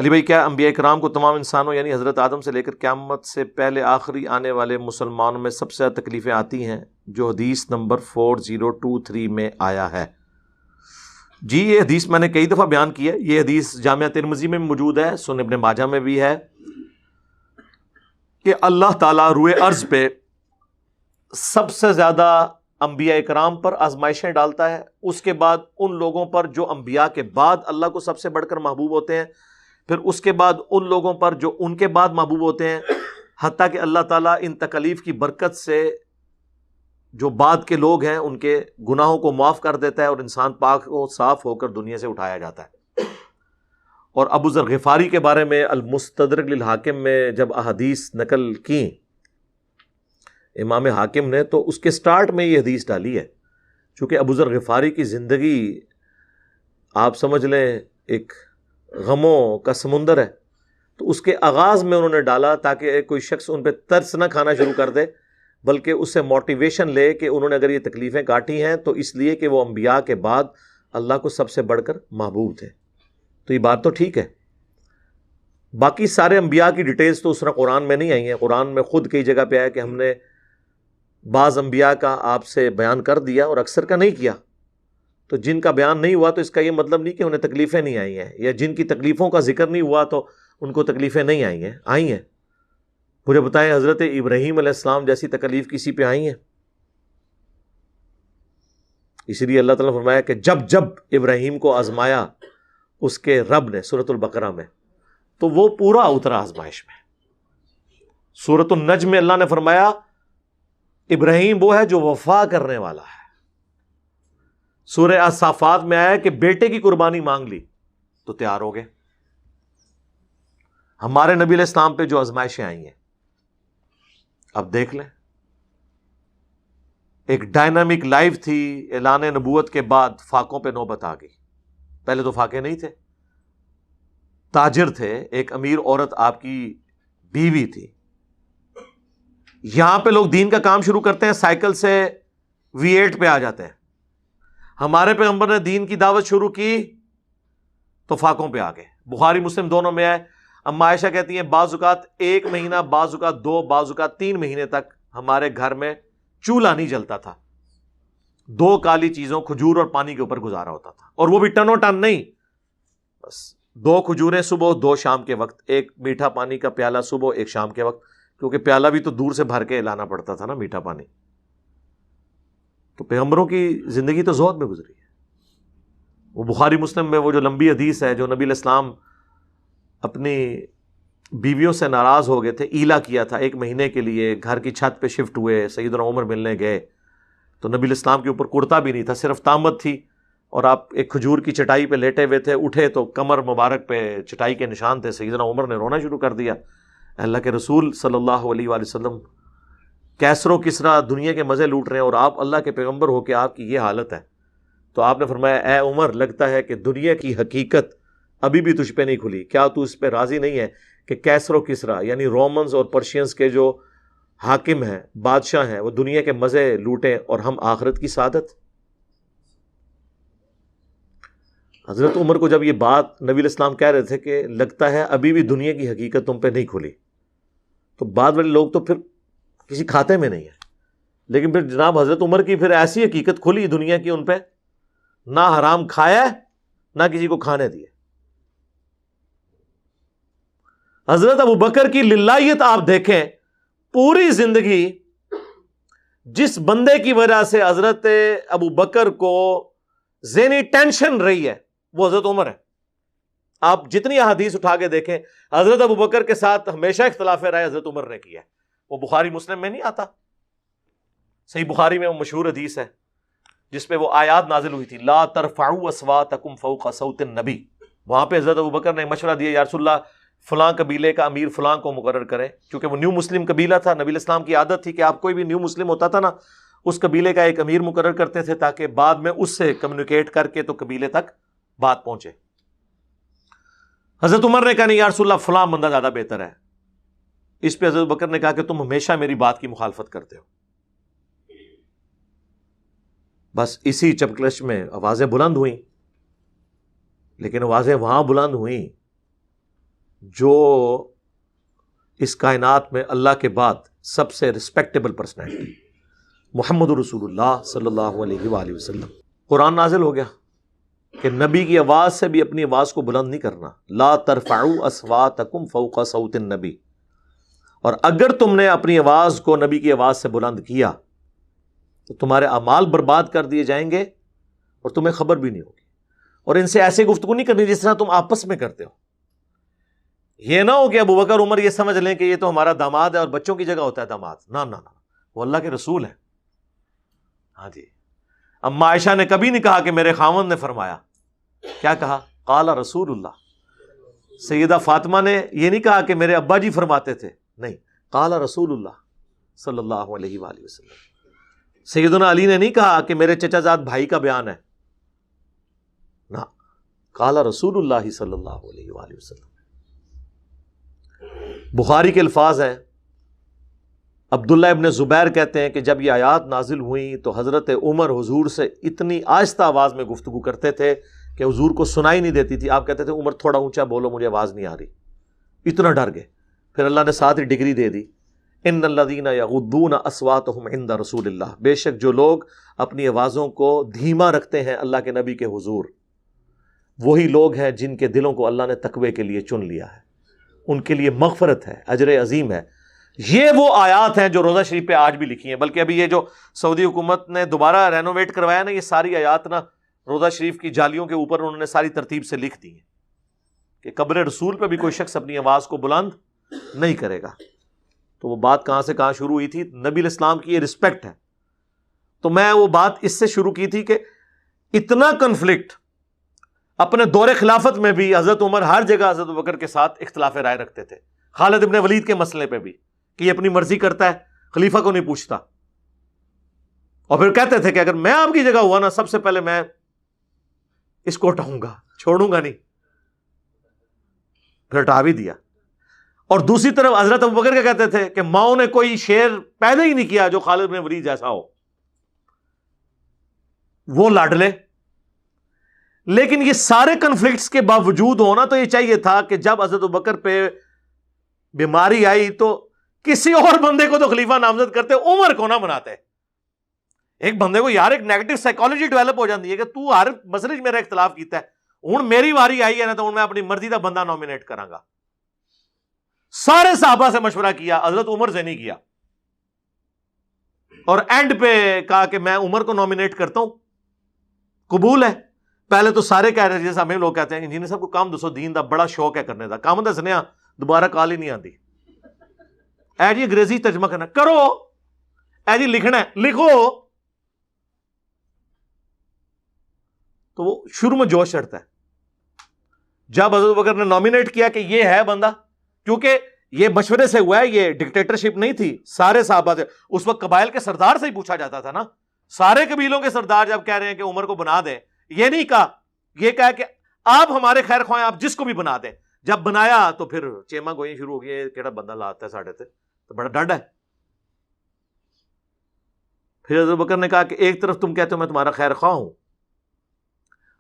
علی بھائی، کیا انبیاء کرام کو تمام انسانوں یعنی حضرت آدم سے لے کر قیامت سے پہلے آخری آنے والے مسلمانوں میں سب سے زیادہ تکلیفیں آتی ہیں جو حدیث نمبر 4023 میں آیا ہے؟ جی، یہ حدیث میں نے کئی دفعہ بیان کی ہے. یہ حدیث جامعہ ترمذی میں موجود ہے، سنن ابن ماجہ میں بھی ہے کہ اللہ تعالیٰ روئے ارض پہ سب سے زیادہ انبیاء کرام پر آزمائشیں ڈالتا ہے، اس کے بعد ان لوگوں پر جو انبیاء کے بعد اللہ کو سب سے بڑھ کر محبوب ہوتے ہیں، پھر اس کے بعد ان لوگوں پر جو ان کے بعد محبوب ہوتے ہیں، حتیٰ کہ اللہ تعالیٰ ان تکالیف کی برکت سے جو بعد کے لوگ ہیں ان کے گناہوں کو معاف کر دیتا ہے اور انسان پاک و صاف ہو کر دنیا سے اٹھایا جاتا ہے. اور ابو ذر غفاری کے بارے میں المستدرک للحاکم میں جب احادیث نقل کی امام حاکم نے، تو اس کے سٹارٹ میں یہ حدیث ڈالی ہے. چونکہ ابو ذر غفاری کی زندگی آپ سمجھ لیں ایک غموں کا سمندر ہے، تو اس کے آغاز میں انہوں نے ڈالا تاکہ کوئی شخص ان پہ ترس نہ کھانا شروع کر دے، بلکہ اس سے موٹیویشن لے کہ انہوں نے اگر یہ تکلیفیں کاٹی ہیں تو اس لیے کہ وہ انبیاء کے بعد اللہ کو سب سے بڑھ کر محبوب تھے. تو یہ بات تو ٹھیک ہے. باقی سارے انبیاء کی ڈیٹیلز تو اس طرح قرآن میں نہیں آئی ہیں. قرآن میں خود کئی جگہ پہ آیا کہ ہم نے بعض انبیاء کا آپ سے بیان کر دیا اور اکثر کا نہیں کیا. تو جن کا بیان نہیں ہوا تو اس کا یہ مطلب نہیں کہ انہیں تکلیفیں نہیں آئی ہیں، یا جن کی تکلیفوں کا ذکر نہیں ہوا تو ان کو تکلیفیں نہیں آئی ہیں. آئی ہیں. مجھے بتائیں، حضرت ابراہیم علیہ السلام جیسی تکلیف کسی پہ آئی ہیں؟ اس لیے اللہ تعالیٰ نے فرمایا کہ جب جب ابراہیم کو آزمایا اس کے رب نے سورۃ البقرہ میں، تو وہ پورا اترا آزمائش میں. سورۃ النجم میں اللہ نے فرمایا ابراہیم وہ ہے جو وفا کرنے والا ہے. سورہ الصافات میں آیا کہ بیٹے کی قربانی مانگ لی تو تیار ہو گئے. ہمارے نبی علیہ السلام پہ جو آزمائشیں آئی ہیں اب دیکھ لیں. ایک ڈائنامک لائف تھی، اعلان نبوت کے بعد فاقوں پہ نوبت آ گئی. پہلے تو فاقے نہیں تھے، تاجر تھے، ایک امیر عورت آپ کی بیوی تھی. یہاں پہ لوگ دین کا کام شروع کرتے ہیں، سائیکل سے V8 پہ آ جاتے ہیں. ہمارے پیغمبر نے دین کی دعوت شروع کی تو فاقوں پہ آ گئے. بخاری مسلم دونوں میں ہے. اما عائشہ کہتی ہیں بعض اوقات 1 مہینہ، بعض اوقات 2، بعض اوقات 3 مہینے تک ہمارے گھر میں چولہا نہیں جلتا تھا. 2 کالی چیزوں کھجور اور پانی کے اوپر گزارا ہوتا تھا، اور وہ بھی ٹنو ٹن نہیں، بس 2 کھجوریں صبح، 2 شام کے وقت، 1 میٹھا پانی کا پیالہ صبح، 1 شام کے وقت، کیونکہ پیالہ بھی تو دور سے بھر کے لانا پڑتا تھا نا میٹھا پانی. تو پیغمبروں کی زندگی تو زہد میں گزری ہے. وہ بخاری مسلم میں وہ جو لمبی حدیث ہے جو نبی علیہ السلام اپنی بیویوں سے ناراض ہو گئے تھے، ایلا کیا تھا 1 مہینے کے لیے، گھر کی چھت پہ شفٹ ہوئے، سیدنا عمر ملنے گئے تو نبی علیہ السلام کے اوپر کرتا بھی نہیں تھا، صرف تامت تھی، اور آپ ایک کھجور کی چٹائی پہ لیٹے ہوئے تھے. اٹھے تو کمر مبارک پہ چٹائی کے نشان تھے. سیدنا عمر نے رونا شروع کر دیا. اللہ کے رسول صلی اللہ علیہ وآلہ وسلم کیسر و کسرا دنیا کے مزے لوٹ رہے ہیں اور آپ اللہ کے پیغمبر ہو کے آپ کی یہ حالت ہے. تو آپ نے فرمایا اے عمر، لگتا ہے کہ دنیا کی حقیقت ابھی بھی تجھ پہ نہیں کھلی. کیا تو اس پہ راضی نہیں ہے کہ کیسر و کسرا یعنی رومنز اور پرشینز کے جو حاکم ہیں، بادشاہ ہیں، وہ دنیا کے مزے لوٹیں اور ہم آخرت کی سعادت؟ حضرت عمر کو جب یہ بات نبی علیہ السلام کہہ رہے تھے کہ لگتا ہے ابھی بھی دنیا کی حقیقت تم پہ نہیں کھلی، تو بعد والے لوگ تو پھر کسی کھاتے میں نہیں ہے. لیکن پھر جناب حضرت عمر کی پھر ایسی حقیقت کھلی دنیا کی ان پہ، نہ حرام کھایا نہ کسی کو کھانے دیے. حضرت ابو بکر کی للہیت آپ دیکھیں، پوری زندگی جس بندے کی وجہ سے حضرت ابو بکر کو ذہنی ٹینشن رہی ہے وہ حضرت عمر ہے. آپ جتنی احادیث اٹھا کے دیکھیں، حضرت ابو بکر کے ساتھ ہمیشہ اختلاف رائے حضرت عمر نے کیا ہے. وہ بخاری مسلم میں نہیں آتا؟ صحیح بخاری میں وہ مشہور حدیث ہے جس پہ وہ آیات نازل ہوئی تھی، لا ترفعوا اصواتکم فوق صوت النبی. وہاں پہ حضرت ابو بکر نے مشورہ دیا یا رسول اللہ فلاں قبیلے کا امیر فلاں کو مقرر کریں، کیونکہ وہ نیو مسلم قبیلہ تھا. نبی علیہ السلام کی عادت تھی کہ آپ کوئی بھی نیو مسلم ہوتا تھا نا، اس قبیلے کا ایک امیر مقرر کرتے تھے تاکہ بعد میں اس سے کمیونیکیٹ کر کے تو قبیلے تک بات پہنچے. حضرت عمر نے کہا نہیں یا رسول اللہ فلاں بندہ زیادہ بہتر ہے. اس پہ حضرت بکر نے کہا کہ تم ہمیشہ میری بات کی مخالفت کرتے ہو. بس اسی چپکلش میں آوازیں بلند ہوئیں، لیکن آوازیں وہاں بلند ہوئیں جو اس کائنات میں اللہ کے بعد سب سے رسپیکٹیبل پرسنالٹی، محمد رسول اللہ صلی اللہ علیہ وآلہ وسلم. قرآن نازل ہو گیا کہ نبی کی آواز سے بھی اپنی آواز کو بلند نہیں کرنا. لا ترفعوا اصواتکم فوق صوت النبی. اور اگر تم نے اپنی آواز کو نبی کی آواز سے بلند کیا تو تمہارے اعمال برباد کر دیے جائیں گے اور تمہیں خبر بھی نہیں ہوگی. اور ان سے ایسے گفتگو نہیں کرنی جس طرح تم آپس میں کرتے ہو. یہ نہ ہو کہ ابو بکر عمر یہ سمجھ لیں کہ یہ تو ہمارا داماد ہے اور بچوں کی جگہ ہوتا ہے داماد. نہ وہ اللہ کے رسول ہیں. ہاں جی. اما عائشہ نے کبھی نہیں کہا کہ میرے خاوند نے فرمایا. کیا کہا؟ قال رسول اللہ. سیدہ فاطمہ نے یہ نہیں کہا کہ میرے ابا جی فرماتے تھے، نہیں، قال رسول اللہ صلی اللہ علیہ وآلہ وسلم. سیدنا علی نے نہیں کہا کہ میرے چچا زاد بھائی کا بیان ہے، نہ، قال رسول اللہ صلی اللہ علیہ وآلہ وسلم. بخاری کے الفاظ ہیں، عبداللہ ابن زبیر کہتے ہیں کہ جب یہ آیات نازل ہوئیں تو حضرت عمر حضور سے اتنی آہستہ آواز میں گفتگو کرتے تھے کہ حضور کو سنائی نہیں دیتی تھی. آپ کہتے تھے عمر تھوڑا اونچا بولو، مجھے آواز نہیں آ رہی. اتنا ڈر گئے. پھر اللہ نے ساتھ ہی ڈگری دے دی، ان الذین یغضون اصواتهم عند رسول اللہ. بے شک جو لوگ اپنی آوازوں کو دھیما رکھتے ہیں اللہ کے نبی کے حضور، وہی لوگ ہیں جن کے دلوں کو اللہ نے تقوی کے لیے چن لیا ہے. ان کے لیے مغفرت ہے، اجر عظیم ہے. یہ وہ آیات ہیں جو روضہ شریف پہ آج بھی لکھی ہیں. بلکہ ابھی یہ جو سعودی حکومت نے دوبارہ رینوویٹ کروایا نا، یہ ساری آیات نا روضہ شریف کی جالیوں کے اوپر انہوں نے ساری ترتیب سے لکھ دی ہیں کہ قبر رسول پہ بھی کوئی شخص اپنی آواز کو بلند نہیں کرے گا. تو وہ بات کہاں سے کہاں شروع ہوئی تھی؟ نبی الاسلام کی یہ رسپیکٹ ہے. تو میں وہ بات اس سے شروع کی تھی کہ اتنا کنفلکٹ اپنے دور خلافت میں بھی حضرت عمر ہر جگہ حضرت ابوبکر کے ساتھ اختلاف رائے رکھتے تھے. خالد ابن ولید کے مسئلے پہ بھی کہ یہ اپنی مرضی کرتا ہے، خلیفہ کو نہیں پوچھتا. اور پھر کہتے تھے کہ اگر میں آپ کی جگہ ہوا نا، سب سے پہلے میں اس کو ہٹاؤں گا، چھوڑوں گا نہیں. پھر ہٹا بھی دیا. اور دوسری طرف حضرت ابوبکر کے کہتے تھے کہ ماؤں نے کوئی شیر پیدا ہی نہیں کیا جو خالد بن ولید جیسا ہو، وہ لاڈلے. لیکن یہ سارے کنفلکٹس کے باوجود ہونا تو یہ چاہیے تھا کہ جب حضرت ابوبکر پہ بیماری آئی تو کسی اور بندے کو تو خلیفہ نامزد کرتے، عمر کو نہ بناتے. ایک بندے کو یار ایک نیگیٹو سائیکالوجی ڈیولپ ہو جاتی ہے کہ تو ہر مسئلے میرا اختلاف کیتا ہے، ہوں میری واری آئی ہے نا تو میں اپنی مرضی کا بندہ نامینیٹ کراں گا. سارے صحابہ سے مشورہ کیا، حضرت عمر سے نہیں کیا. اور اینڈ پہ کہا کہ میں عمر کو نامینیٹ کرتا ہوں. قبول ہے. پہلے تو سارے کہہ رہے تھے، جیسے ہمیں لوگ کہتے ہیں کہ جنہیں سب کو کام دسو دین دا بڑا شوق ہے کرنے دا، کام دسنے دوبارہ کال ہی نہیں آتی. اے جی انگریزی ترجمہ کرنا کرو، اے جی لکھنا ہے لکھو. تو وہ شروع میں جوش چڑھتا ہے. جب حضرت ابوبکر نے نامینیٹ کیا کہ یہ ہے بندہ، کیونکہ یہ مشورے سے ہوا ہے، یہ ڈکٹیٹرشپ نہیں تھی. سارے صحابہ سے، اس وقت قبائل کے سردار سے ہی پوچھا جاتا تھا نا. سارے قبیلوں کے سردار جب کہہ رہے ہیں کہ عمر کو بنا دیں، یہ نہیں کہا، یہ کہا کہ آپ ہمارے خیر خواہ ہیں، آپ جس کو بھی بنا دیں. جب بنایا تو پھر چیما گوئی شروع ہو گئی، کیڑا بندہ لاتا ہے ساڑھے تے، تو بڑا ڈڈ ہے. پھر حضرت بکر نے کہا کہ ایک طرف تم کہتے ہو میں تمہارا خیر خواہ ہوں،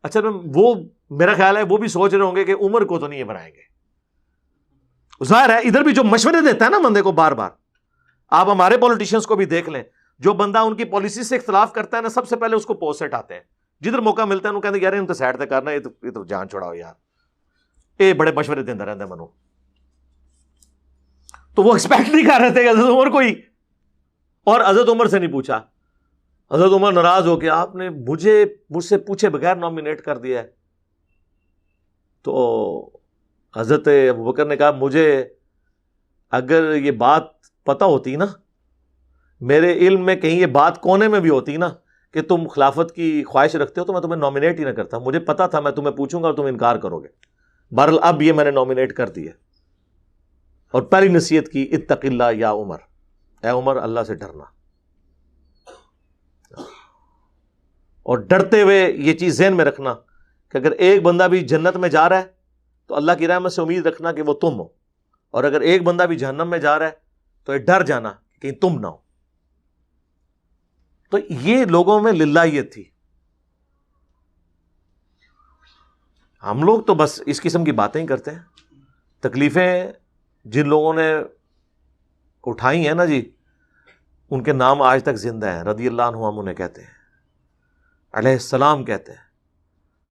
اچھا وہ میرا خیال ہے وہ بھی سوچ رہے ہوں گے کہ عمر کو تو نہیں یہ بنائیں گے. ظاہر ہے ادھر بھی جو مشورے دیتا ہے نا بندے کو بار بار، آپ ہمارے پولیٹیشینز کو بھی دیکھ لیں، جو بندہ ان کی پالیسی سے اختلاف کرتا ہے نا، سب سے پہلے اس کو پوسٹ سے ہٹاتے ہیں. جدھر موقع ملتا ہے انہوں کہتے ہیں یار ان تو سائڈ تے کرنا، یہ تو جان چھوڑاؤ یار، یہ بڑے مشورے دیندہ رہتا ہے منو. تو وہ ایکسپیکٹ نہیں کر رہے تھے کہ حضرت عمر کوئی، اور حضرت عمر سے نہیں پوچھا. حضرت عمر ناراض ہو کے آپ نے مجھ سے پوچھے بغیر نامینیٹ کر دیا ہے. تو حضرت ابوبکر نے کہا مجھے اگر یہ بات پتہ ہوتی نا، میرے علم میں کہیں یہ بات کونے میں بھی ہوتی نا کہ تم خلافت کی خواہش رکھتے ہو تو میں تمہیں نامینیٹ ہی نہ کرتا. مجھے پتا تھا میں تمہیں پوچھوں گا اور تم انکار کرو گے. بہرحال اب یہ میں نے نامینیٹ کر دی ہے. اور پہلی نصیحت کی اتق اللہ یا عمر، اے عمر اللہ سے ڈرنا. اور ڈرتے ہوئے یہ چیز ذہن میں رکھنا کہ اگر ایک بندہ بھی جنت میں جا رہا ہے تو اللہ کی رحمت سے امید رکھنا کہ وہ تم ہو، اور اگر ایک بندہ بھی جہنم میں جا رہا ہے تو یہ ڈر جانا کہ تم نہ ہو. تو یہ لوگوں میں للہیت تھی. ہم لوگ تو بس اس قسم کی باتیں ہی کرتے ہیں. تکلیفیں جن لوگوں نے اٹھائی ہیں نا جی، ان کے نام آج تک زندہ ہیں، رضی اللہ عنہ ہم انہیں کہتے ہیں، علیہ السلام کہتے ہیں۔